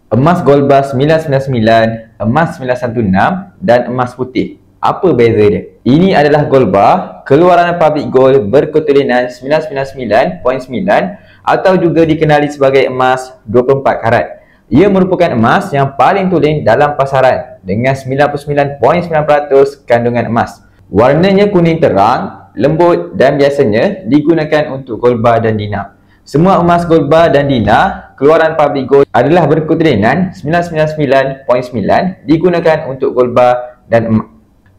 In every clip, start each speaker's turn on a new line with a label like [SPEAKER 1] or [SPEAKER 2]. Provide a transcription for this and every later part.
[SPEAKER 1] Emas gold bar 999, emas 916 dan emas putih. Apa beza dia? Ini adalah gold bar keluaran Republic Gold berketurunan 999.9 atau juga dikenali sebagai emas 24 karat. Ia merupakan emas yang paling tulen dalam pasaran dengan 99.9% kandungan emas. Warnanya kuning terang, lembut dan biasanya digunakan untuk gold bar dan dinar. Semua emas gold bar dan dinar keluaran Republic Gold adalah berketurunan 999.9 digunakan untuk gold bar dan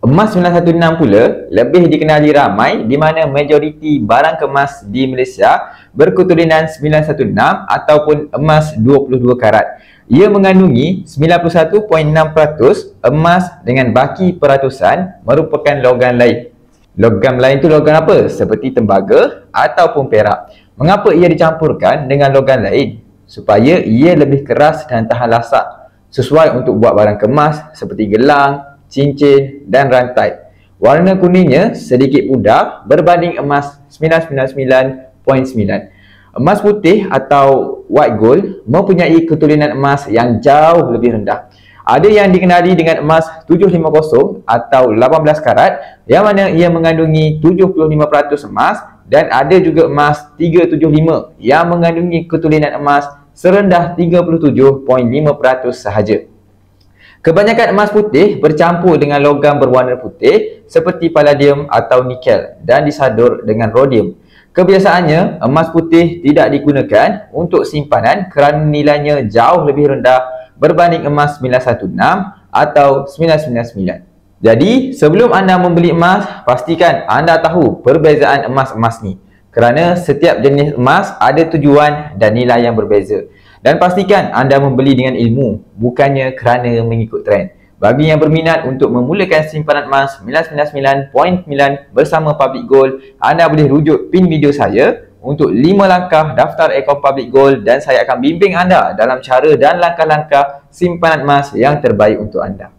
[SPEAKER 1] emas 916 pula lebih dikenali ramai di mana majoriti barang kemas di Malaysia berketurunan 916 ataupun emas 22 karat. Ia mengandungi 91.6% emas dengan baki peratusan merupakan logam lain. Logam lain itu logam apa? Seperti tembaga ataupun perak. Mengapa ia dicampurkan dengan logam lain? Supaya ia lebih keras dan tahan lasak, sesuai untuk buat barang kemas seperti gelang, cincin dan rantai. Warna kuningnya sedikit pudar berbanding emas 999.9. Emas putih atau white gold mempunyai keturunan emas yang jauh lebih rendah. Ada yang dikenali dengan emas 750 atau 18 karat yang mana ia mengandungi 75% emas, dan ada juga emas 375 yang mengandungi keturunan emas serendah 37.5% sahaja. Kebanyakan emas putih bercampur dengan logam berwarna putih seperti palladium atau nikel dan disadur dengan rhodium. Kebiasaannya, emas putih tidak digunakan untuk simpanan kerana nilainya jauh lebih rendah berbanding emas 916 atau 999. Jadi, sebelum anda membeli emas, pastikan anda tahu perbezaan emas-emas ni. Kerana setiap jenis emas ada tujuan dan nilai yang berbeza. Dan pastikan anda membeli dengan ilmu, bukannya kerana mengikut trend. Bagi yang berminat untuk memulakan simpanan emas 999.9 bersama Public Gold, anda boleh rujuk pin video saya untuk 5 langkah daftar akaun Public Gold dan saya akan bimbing anda dalam cara dan langkah-langkah simpanan emas yang terbaik untuk anda.